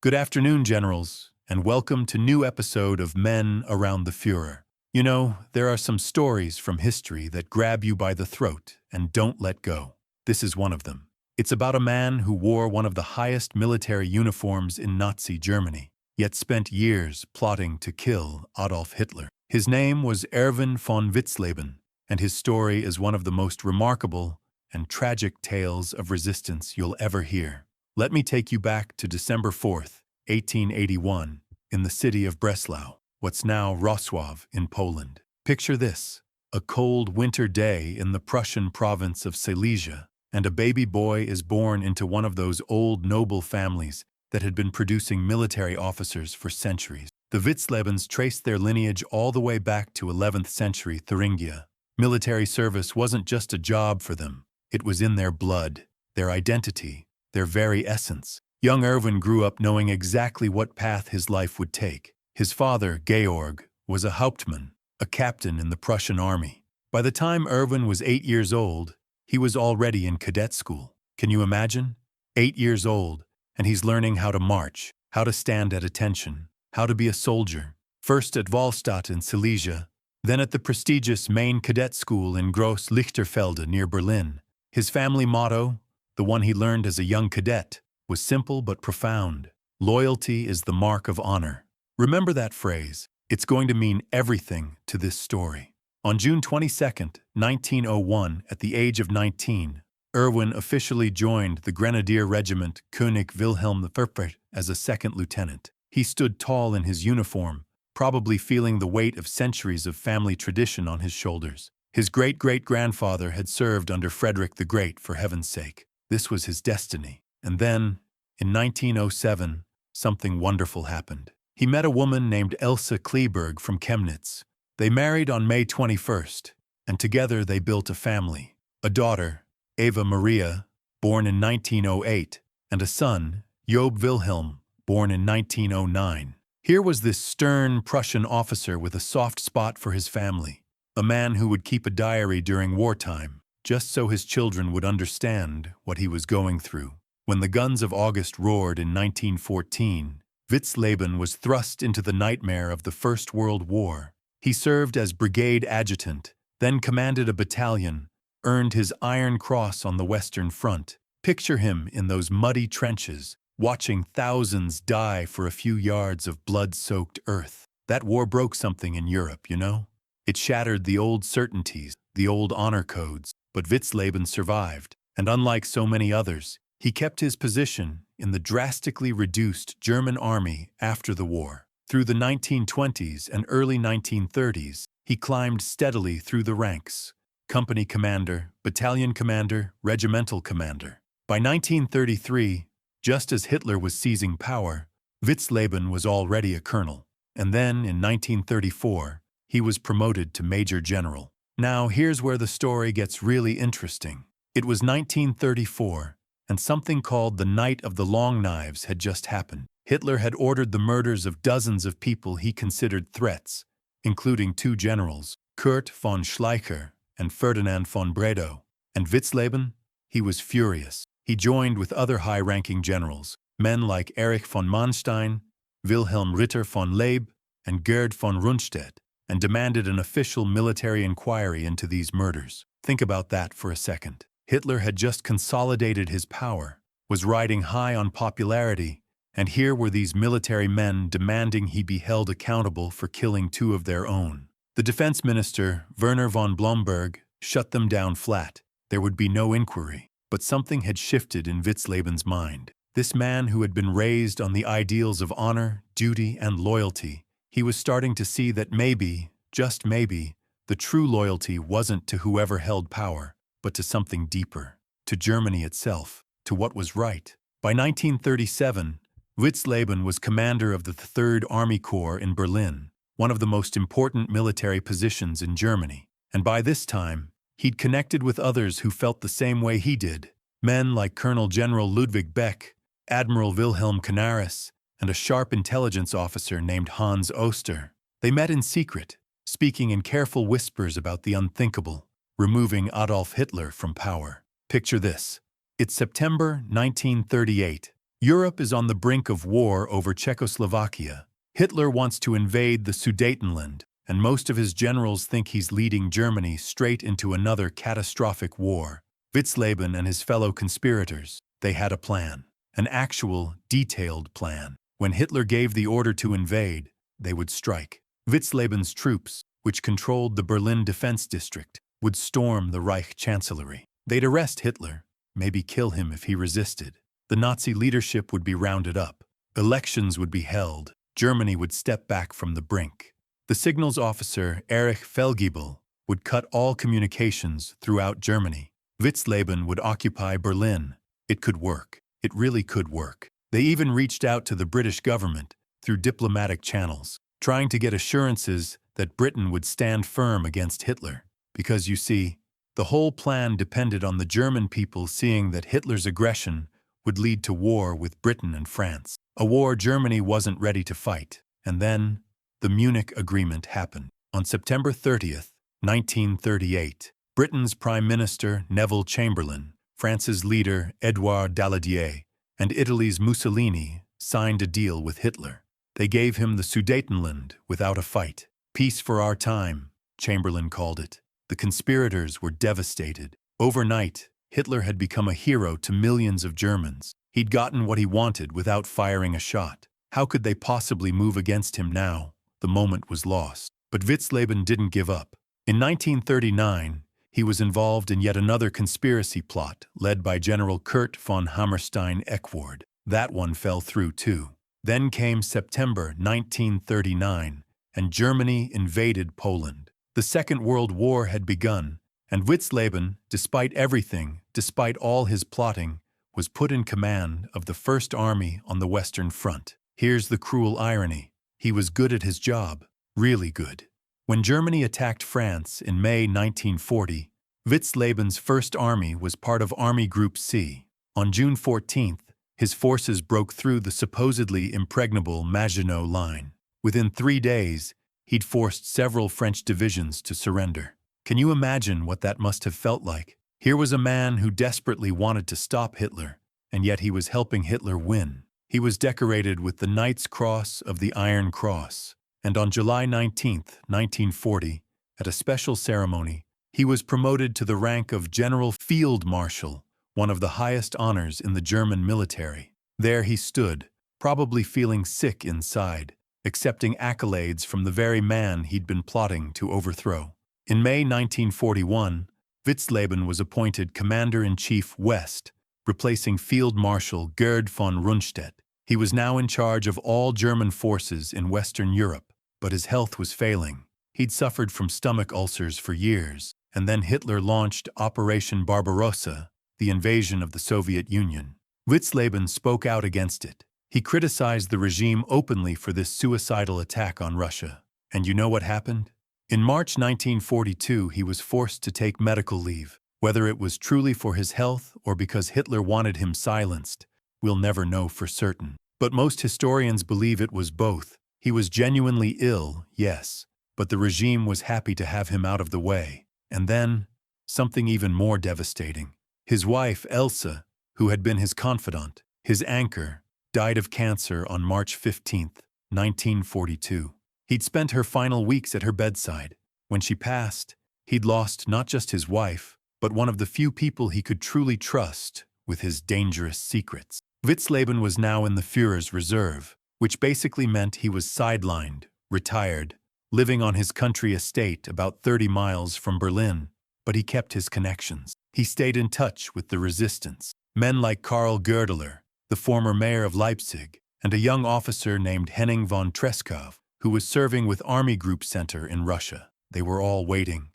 Good afternoon, generals, and welcome to new episode of Men Around the Führer. You know, there are some stories from history that grab you by the throat and don't let go. This is one of them. It's about a man who wore one of the highest military uniforms in Nazi Germany, yet spent years plotting to kill Adolf Hitler. His name was Erwin von Witzleben, and his story is one of the most remarkable and tragic tales of resistance you'll ever hear. Let me take you back to December 4th, 1881, in the city of Breslau, what's now Wrocław in Poland. Picture this: a cold winter day in the Prussian province of Silesia, and a baby boy is born into one of those old noble families that had been producing military officers for centuries. The Witzlebens traced their lineage all the way back to 11th century Thuringia. Military service wasn't just a job for them, it was in their blood, their identity, their very essence. Young Erwin grew up knowing exactly what path his life would take. His father, Georg, was a Hauptmann, a captain in the Prussian army. By the time Erwin was 8 years old, he was already in cadet school. Can you imagine? 8 years old, and he's learning how to march, how to stand at attention, how to be a soldier. First at Wahlstatt in Silesia, then at the prestigious Main Cadet School in Groß Lichterfelde near Berlin. His family motto, the one he learned as a young cadet, was simple but profound. Loyalty is the mark of honor. Remember that phrase. It's going to mean everything to this story. On June 22, 1901, at the age of 19, Erwin officially joined the Grenadier Regiment König Wilhelm I as a second lieutenant. He stood tall in his uniform, probably feeling the weight of centuries of family tradition on his shoulders. His great-great-grandfather had served under Frederick the Great, for heaven's sake. This was his destiny. And then, in 1907, something wonderful happened. He met a woman named Elsa Kleeberg from Chemnitz. They married on May 21st, and together they built a family. A daughter, Eva Maria, born in 1908, and a son, Job Wilhelm, born in 1909. Here was this stern Prussian officer with a soft spot for his family, a man who would keep a diary during wartime, just so his children would understand what he was going through. When the guns of August roared in 1914, Witzleben was thrust into the nightmare of the First World War. He served as brigade adjutant, then commanded a battalion, earned his Iron Cross on the Western Front. Picture him in those muddy trenches, watching thousands die for a few yards of blood-soaked earth. That war broke something in Europe, you know? It shattered the old certainties, the old honor codes. But Witzleben survived, and unlike so many others, he kept his position in the drastically reduced German army after the war. Through the 1920s and early 1930s, he climbed steadily through the ranks: company commander, battalion commander, regimental commander. By 1933, just as Hitler was seizing power, Witzleben was already a colonel, and then in 1934, he was promoted to major general. Now, here's where the story gets really interesting. It was 1934, and something called the Night of the Long Knives had just happened. Hitler had ordered the murders of dozens of people he considered threats, including two generals, Kurt von Schleicher and Ferdinand von Bredow. And Witzleben? He was furious. He joined with other high-ranking generals, men like Erich von Manstein, Wilhelm Ritter von Leeb, and Gerd von Rundstedt, and demanded an official military inquiry into these murders. Think about that for a second. Hitler had just consolidated his power, was riding high on popularity, and here were these military men demanding he be held accountable for killing two of their own. The defense minister, Werner von Blomberg, shut them down flat. There would be no inquiry. But something had shifted in Witzleben's mind. This man who had been raised on the ideals of honor, duty, and loyalty, he was starting to see that maybe, just maybe, the true loyalty wasn't to whoever held power, but to something deeper, to Germany itself, to what was right. By 1937, Witzleben was commander of the 3rd Army Corps in Berlin, one of the most important military positions in Germany. And by this time, he'd connected with others who felt the same way he did. Men like Colonel General Ludwig Beck, Admiral Wilhelm Canaris, and a sharp intelligence officer named Hans Oster. They met in secret, speaking in careful whispers about the unthinkable, removing Adolf Hitler from power. Picture this. It's September 1938. Europe is on the brink of war over Czechoslovakia. Hitler wants to invade the Sudetenland, and most of his generals think he's leading Germany straight into another catastrophic war. Witzleben and his fellow conspirators, they had a plan. An actual, detailed plan. When Hitler gave the order to invade, they would strike. Witzleben's troops, which controlled the Berlin Defense District, would storm the Reich Chancellery. They'd arrest Hitler, maybe kill him if he resisted. The Nazi leadership would be rounded up. Elections would be held. Germany would step back from the brink. The signals officer, Erich Feldgiebel, would cut all communications throughout Germany. Witzleben would occupy Berlin. It could work. It really could work. They even reached out to the British government through diplomatic channels, trying to get assurances that Britain would stand firm against Hitler. Because, you see, the whole plan depended on the German people seeing that Hitler's aggression would lead to war with Britain and France. A war Germany wasn't ready to fight. And then, the Munich Agreement happened. On September 30th, 1938, Britain's Prime Minister Neville Chamberlain, France's leader Édouard Daladier, and Italy's Mussolini signed a deal with Hitler. They gave him the Sudetenland without a fight. Peace for our time, Chamberlain called it. The conspirators were devastated. Overnight, Hitler had become a hero to millions of Germans. He'd gotten what he wanted without firing a shot. How could they possibly move against him now? The moment was lost. But Witzleben didn't give up. In 1939, he was involved in yet another conspiracy plot led by General Kurt von Hammerstein-Equord. That one fell through too. Then came September 1939, and Germany invaded Poland. The Second World War had begun, and Witzleben, despite everything, despite all his plotting, was put in command of the First Army on the Western Front. Here's the cruel irony. He was good at his job, really good. When Germany attacked France in May 1940, Witzleben's First Army was part of Army Group C. On June 14th, his forces broke through the supposedly impregnable Maginot Line. Within 3 days, he'd forced several French divisions to surrender. Can you imagine what that must have felt like? Here was a man who desperately wanted to stop Hitler, and yet he was helping Hitler win. He was decorated with the Knight's Cross of the Iron Cross, and on July 19, 1940, at a special ceremony, he was promoted to the rank of General Field Marshal, one of the highest honors in the German military. There he stood, probably feeling sick inside, accepting accolades from the very man he'd been plotting to overthrow. In May 1941, Witzleben was appointed Commander-in-Chief West, replacing Field Marshal Gerd von Rundstedt. He was now in charge of all German forces in Western Europe, but his health was failing. He'd suffered from stomach ulcers for years, and then Hitler launched Operation Barbarossa, the invasion of the Soviet Union. Witzleben spoke out against it. He criticized the regime openly for this suicidal attack on Russia. And you know what happened? In March 1942, he was forced to take medical leave. Whether it was truly for his health or because Hitler wanted him silenced, we'll never know for certain. But most historians believe it was both. He was genuinely ill, yes, but the regime was happy to have him out of the way. And then, something even more devastating. His wife, Elsa, who had been his confidant, his anchor, died of cancer on March 15, 1942. He'd spent her final weeks at her bedside. When she passed, he'd lost not just his wife, but one of the few people he could truly trust with his dangerous secrets. Witzleben was now in the Führer's reserve, which basically meant he was sidelined, retired, living on his country estate about 30 miles from Berlin. But he kept his connections. He stayed in touch with the resistance. Men like Karl Goerdeler, the former mayor of Leipzig, and a young officer named Henning von Treskow, who was serving with Army Group Center in Russia. They were all waiting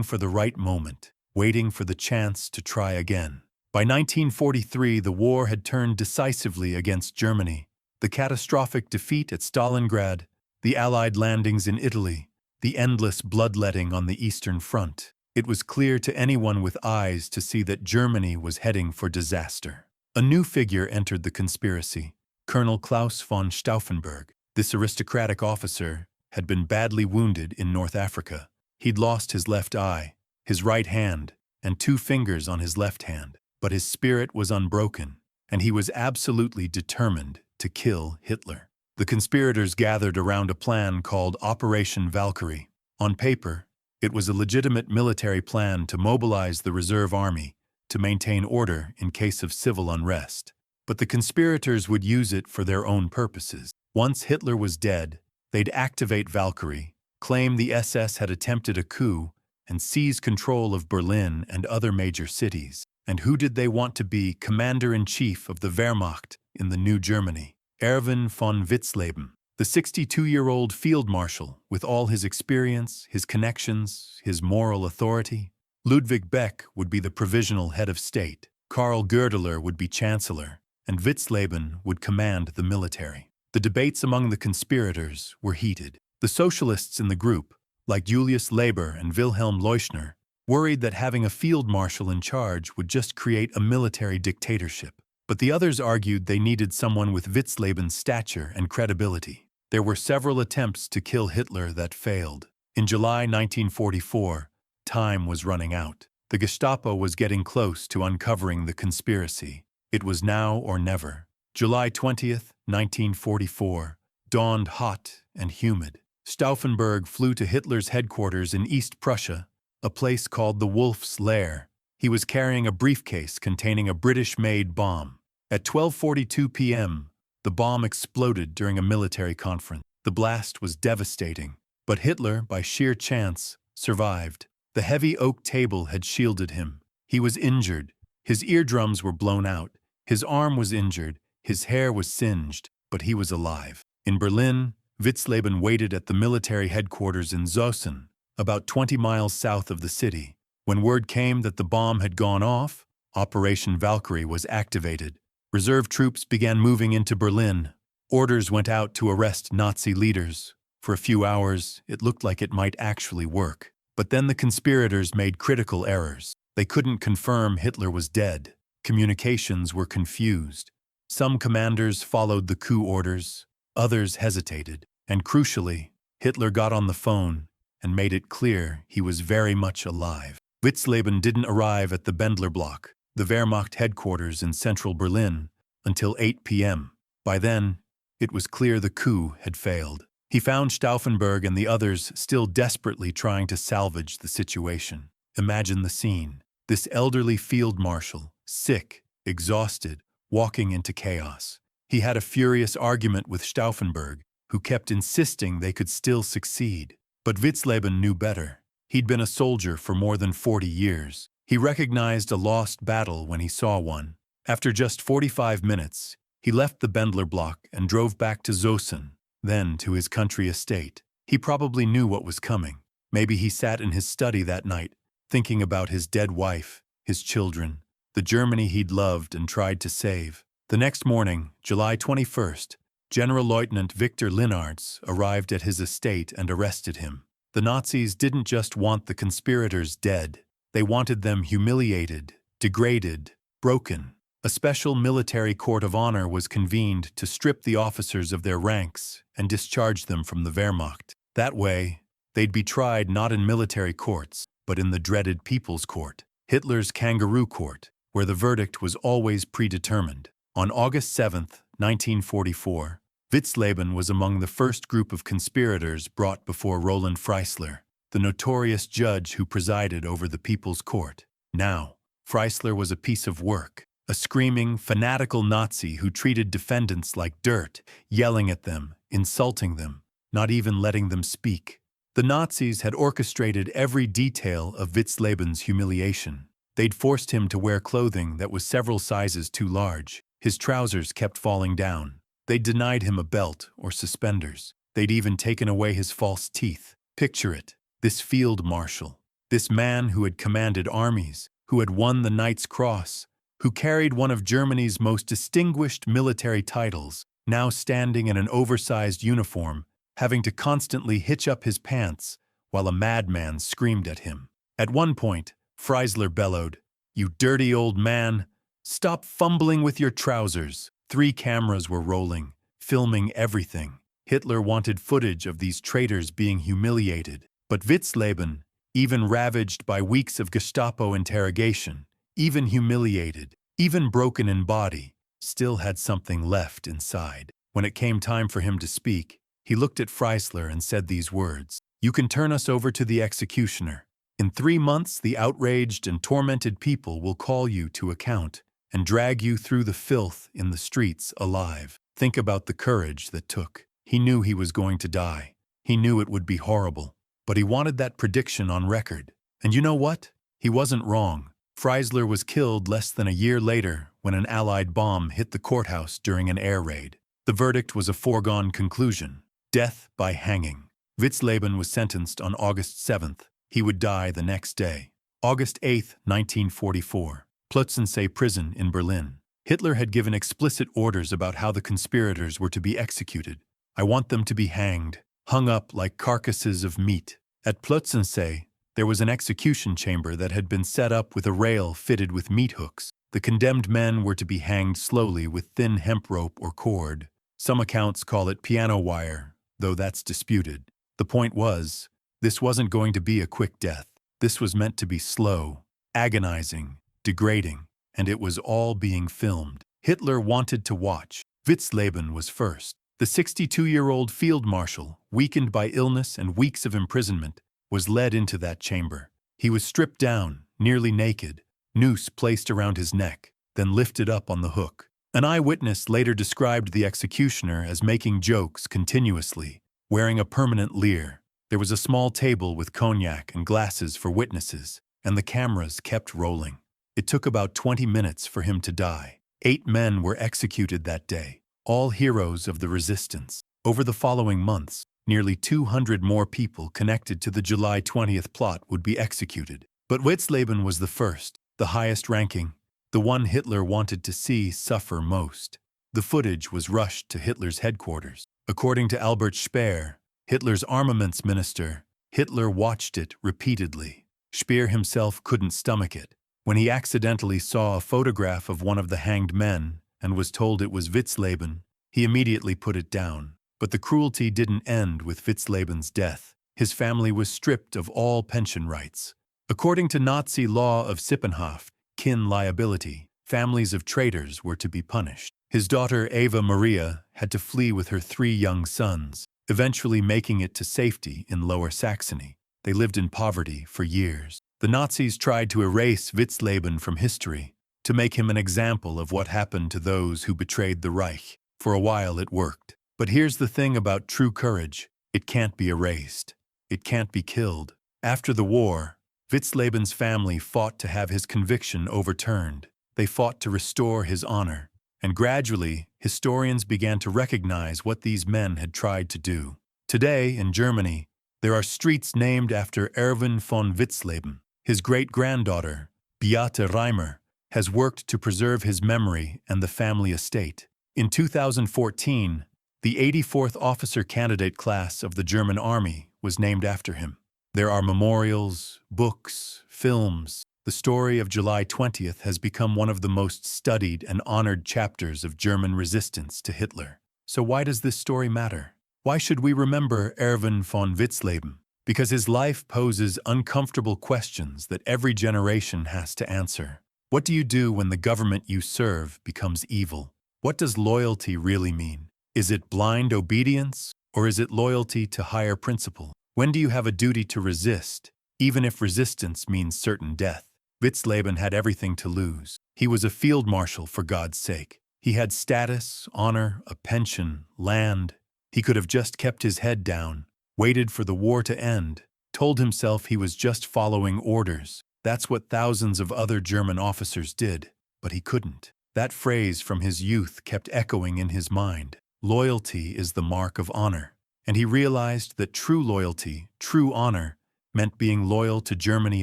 for the right moment, waiting for the chance to try again. By 1943, the war had turned decisively against Germany. The catastrophic defeat at Stalingrad, the Allied landings in Italy, the endless bloodletting on the Eastern Front. It was clear to anyone with eyes to see that Germany was heading for disaster. A new figure entered the conspiracy, Colonel Klaus von Stauffenberg. This aristocratic officer had been badly wounded in North Africa. He'd lost his left eye, his right hand, and 2 fingers on his left hand. But his spirit was unbroken, and he was absolutely determined to kill Hitler. The conspirators gathered around a plan called Operation Valkyrie. On paper, it was a legitimate military plan to mobilize the reserve army to maintain order in case of civil unrest. But the conspirators would use it for their own purposes. Once Hitler was dead, they'd activate Valkyrie, claim the SS had attempted a coup, and seize control of Berlin and other major cities. And who did they want to be commander-in-chief of the Wehrmacht in the new Germany? Erwin von Witzleben, the 62-year-old field marshal with all his experience, his connections, his moral authority. Ludwig Beck would be the provisional head of state, Karl Goerdeler would be chancellor, and Witzleben would command the military. The debates among the conspirators were heated. The socialists in the group, like Julius Leber and Wilhelm Leuschner, worried that having a field marshal in charge would just create a military dictatorship. But the others argued they needed someone with Witzleben's stature and credibility. There were several attempts to kill Hitler that failed. In July 1944, time was running out. The Gestapo was getting close to uncovering the conspiracy. It was now or never. July 20th, 1944, dawned hot and humid. Stauffenberg flew to Hitler's headquarters in East Prussia, a place called the Wolf's Lair. He was carrying a briefcase containing a British-made bomb. At 12:42 p.m., the bomb exploded during a military conference. The blast was devastating, but Hitler, by sheer chance, survived. The heavy oak table had shielded him. He was injured. His eardrums were blown out. His arm was injured. His hair was singed, but he was alive. In Berlin, Witzleben waited at the military headquarters in Zossen, about 20 miles south of the city. When word came that the bomb had gone off, Operation Valkyrie was activated. Reserve troops began moving into Berlin. Orders went out to arrest Nazi leaders. For a few hours, it looked like it might actually work. But then the conspirators made critical errors. They couldn't confirm Hitler was dead. Communications were confused. Some commanders followed the coup orders, others hesitated. And crucially, Hitler got on the phone and made it clear he was very much alive. Witzleben didn't arrive at the Bendler Block, the Wehrmacht headquarters in central Berlin, until 8 p.m. By then, it was clear the coup had failed. He found Stauffenberg and the others still desperately trying to salvage the situation. Imagine the scene. This elderly field marshal, sick, exhausted, walking into chaos. He had a furious argument with Stauffenberg, who kept insisting they could still succeed. But Witzleben knew better. He'd been a soldier for more than 40 years. He recognized a lost battle when he saw one. After just 45 minutes, he left the Bendler Block and drove back to Zossen, then to his country estate. He probably knew what was coming. Maybe he sat in his study that night, thinking about his dead wife, his children, the Germany he'd loved and tried to save. The next morning, July 21st, Generalleutnant Victor Linnartz arrived at his estate and arrested him. The Nazis didn't just want the conspirators dead. They wanted them humiliated, degraded, broken. A special military court of honor was convened to strip the officers of their ranks and discharge them from the Wehrmacht. That way, they'd be tried not in military courts, but in the dreaded People's Court, Hitler's kangaroo court, where the verdict was always predetermined. On August 7, 1944, Witzleben was among the first group of conspirators brought before Roland Freisler, the notorious judge who presided over the People's Court. Now, Freisler was a piece of work, a screaming, fanatical Nazi who treated defendants like dirt, yelling at them, insulting them, not even letting them speak. The Nazis had orchestrated every detail of Witzleben's humiliation. They'd forced him to wear clothing that was several sizes too large. His trousers kept falling down. They'd denied him a belt or suspenders. They'd even taken away his false teeth. Picture it. This field marshal, this man who had commanded armies, who had won the Knight's Cross, who carried one of Germany's most distinguished military titles, now standing in an oversized uniform, having to constantly hitch up his pants while a madman screamed at him. At one point, Freisler bellowed, "You dirty old man, stop fumbling with your trousers." 3 cameras were rolling, filming everything. Hitler wanted footage of these traitors being humiliated. But Witzleben, even ravaged by weeks of Gestapo interrogation, even humiliated, even broken in body, still had something left inside. When it came time for him to speak, he looked at Freisler and said these words, "You can turn us over to the executioner. In 3 months, the outraged and tormented people will call you to account and drag you through the filth in the streets alive." Think about the courage that took. He knew he was going to die. He knew it would be horrible. But he wanted that prediction on record. And you know what? He wasn't wrong. Freisler was killed less than a year later when an Allied bomb hit the courthouse during an air raid. The verdict was a foregone conclusion: death by hanging. Witzleben was sentenced on August 7th. He would die the next day. August 8, 1944. Plötzensee prison in Berlin. Hitler had given explicit orders about how the conspirators were to be executed. "I want them to be hanged, hung up like carcasses of meat." At Plötzensee, there was an execution chamber that had been set up with a rail fitted with meat hooks. The condemned men were to be hanged slowly with thin hemp rope or cord. Some accounts call it piano wire, though that's disputed. The point was, this wasn't going to be a quick death. This was meant to be slow, agonizing, degrading, and it was all being filmed. Hitler wanted to watch. Witzleben was first. The 62-year-old field marshal, weakened by illness and weeks of imprisonment, was led into that chamber. He was stripped down, nearly naked, noose placed around his neck, then lifted up on the hook. An eyewitness later described the executioner as making jokes continuously, wearing a permanent leer. There was a small table with cognac and glasses for witnesses, and the cameras kept rolling. It took about 20 minutes for him to die. 8 men were executed that day, all heroes of the resistance. Over the following months, nearly 200 more people connected to the July 20th plot would be executed. But Witzleben was the first, the highest ranking, the one Hitler wanted to see suffer most. The footage was rushed to Hitler's headquarters. According to Albert Speer, Hitler's armaments minister, Hitler watched it repeatedly. Speer himself couldn't stomach it. When he accidentally saw a photograph of one of the hanged men and was told it was Witzleben, he immediately put it down. But the cruelty didn't end with Witzleben's death. His family was stripped of all pension rights. According to Nazi law of Sippenhaft, kin liability, families of traitors were to be punished. His daughter Eva Maria had to flee with her 3 young sons, eventually making it to safety in Lower Saxony. They lived in poverty for years. The Nazis tried to erase Witzleben from history, to make him an example of what happened to those who betrayed the Reich. For a while it worked. But here's the thing about true courage: it can't be erased. It can't be killed. After the war, Witzleben's family fought to have his conviction overturned. They fought to restore his honor. And gradually, historians began to recognize what these men had tried to do. Today, in Germany, there are streets named after Erwin von Witzleben. His great-granddaughter, Beate Reimer, has worked to preserve his memory and the family estate. In 2014, the 84th officer candidate class of the German Army was named after him. There are memorials, books, films. The story of July 20th has become one of the most studied and honored chapters of German resistance to Hitler. So why does this story matter? Why should we remember Erwin von Witzleben? Because his life poses uncomfortable questions that every generation has to answer. What do you do when the government you serve becomes evil? What does loyalty really mean? Is it blind obedience, or is it loyalty to higher principle? When do you have a duty to resist, even if resistance means certain death? Witzleben had everything to lose. He was a field marshal, for God's sake. He had status, honor, a pension, land. He could have just kept his head down, waited for the war to end, told himself he was just following orders. That's what thousands of other German officers did, but he couldn't. That phrase from his youth kept echoing in his mind. Loyalty is the mark of honor. And he realized that true loyalty, true honor, meant being loyal to Germany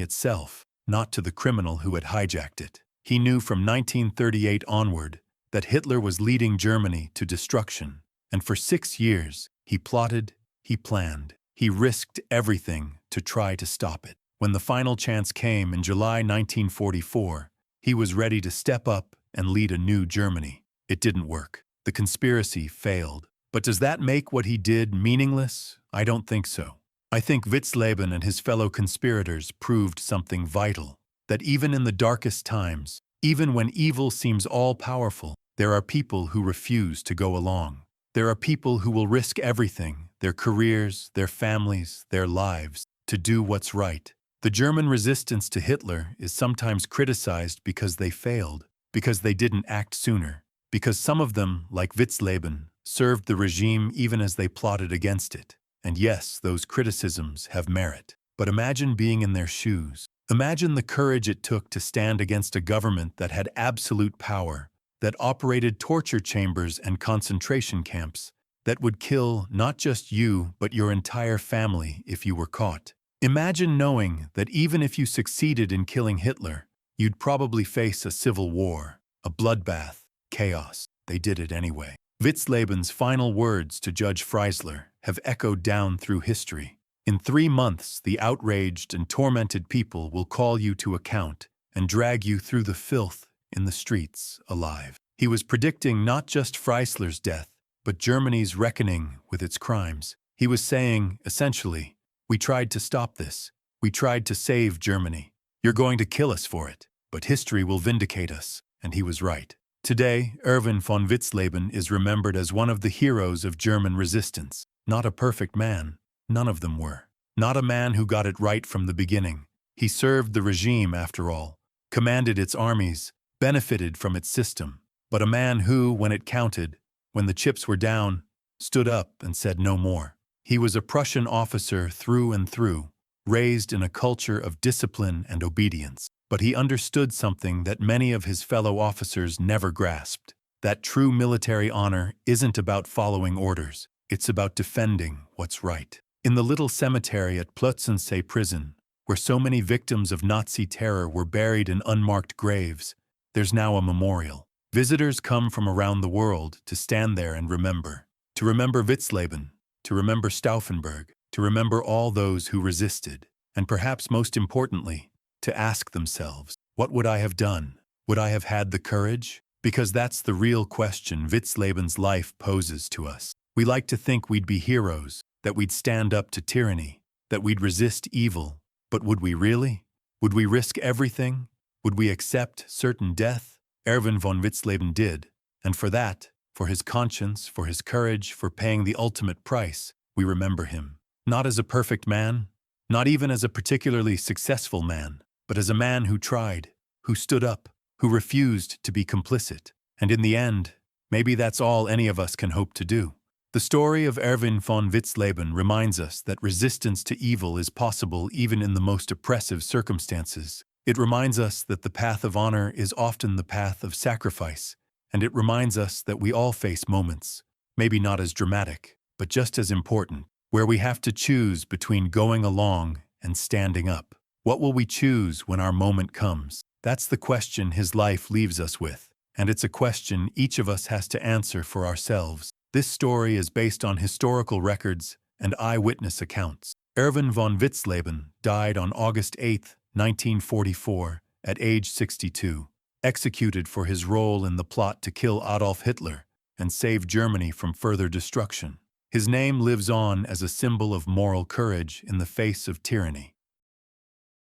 itself, not to the criminal who had hijacked it. He knew from 1938 onward that Hitler was leading Germany to destruction, and for 6 years he plotted, he planned, he risked everything to try to stop it. When the final chance came in July 1944, he was ready to step up and lead a new Germany. It didn't work. The conspiracy failed. But does that make what he did meaningless? I don't think so. I think Witzleben and his fellow conspirators proved something vital, that even in the darkest times, even when evil seems all-powerful, There are people who refuse to go along. There are people who will risk everything, their careers, their families, their lives, to do what's right. The German resistance to Hitler is sometimes criticized because they failed, because they didn't act sooner, because some of them, like Witzleben, served the regime even as they plotted against it. And yes, those criticisms have merit. But imagine being in their shoes. Imagine the courage it took to stand against a government that had absolute power, that operated torture chambers and concentration camps, that would kill not just you but your entire family if you were caught. Imagine knowing that even if you succeeded in killing Hitler, you'd probably face a civil war, a bloodbath, chaos. They did it anyway. Witzleben's final words to Judge Freisler have echoed down through history. In 3 months, the outraged and tormented people will call you to account and drag you through the filth in the streets alive. He was predicting not just Freisler's death, but Germany's reckoning with its crimes. He was saying, essentially, we tried to stop this. We tried to save Germany. You're going to kill us for it, but history will vindicate us. And he was right. Today, Erwin von Witzleben is remembered as one of the heroes of German resistance. Not a perfect man. None of them were. Not a man who got it right from the beginning. He served the regime, after all, commanded its armies, benefited from its system. But a man who, when it counted, when the chips were down, stood up and said no more. He was a Prussian officer through and through, raised in a culture of discipline and obedience. But he understood something that many of his fellow officers never grasped. That true military honor isn't about following orders. It's about defending what's right. In the little cemetery at Plötzensee prison, where so many victims of Nazi terror were buried in unmarked graves, there's now a memorial. Visitors come from around the world to stand there and remember. To remember Witzleben, to remember Stauffenberg, to remember all those who resisted, and perhaps most importantly, to ask themselves, what would I have done? Would I have had the courage? Because that's the real question Witzleben's life poses to us. We like to think we'd be heroes, that we'd stand up to tyranny, that we'd resist evil. But would we really? Would we risk everything? Would we accept certain death? Erwin von Witzleben did, and for that, for his conscience, for his courage, for paying the ultimate price, we remember him. Not as a perfect man, not even as a particularly successful man, but as a man who tried, who stood up, who refused to be complicit. And in the end, maybe that's all any of us can hope to do. The story of Erwin von Witzleben reminds us that resistance to evil is possible even in the most oppressive circumstances. It reminds us that the path of honor is often the path of sacrifice, and it reminds us that we all face moments, maybe not as dramatic, but just as important, where we have to choose between going along and standing up. What will we choose when our moment comes? That's the question his life leaves us with, and it's a question each of us has to answer for ourselves. This story is based on historical records and eyewitness accounts. Erwin von Witzleben died on August 8, 1944, at age 62, executed for his role in the plot to kill Adolf Hitler and save Germany from further destruction. His name lives on as a symbol of moral courage in the face of tyranny.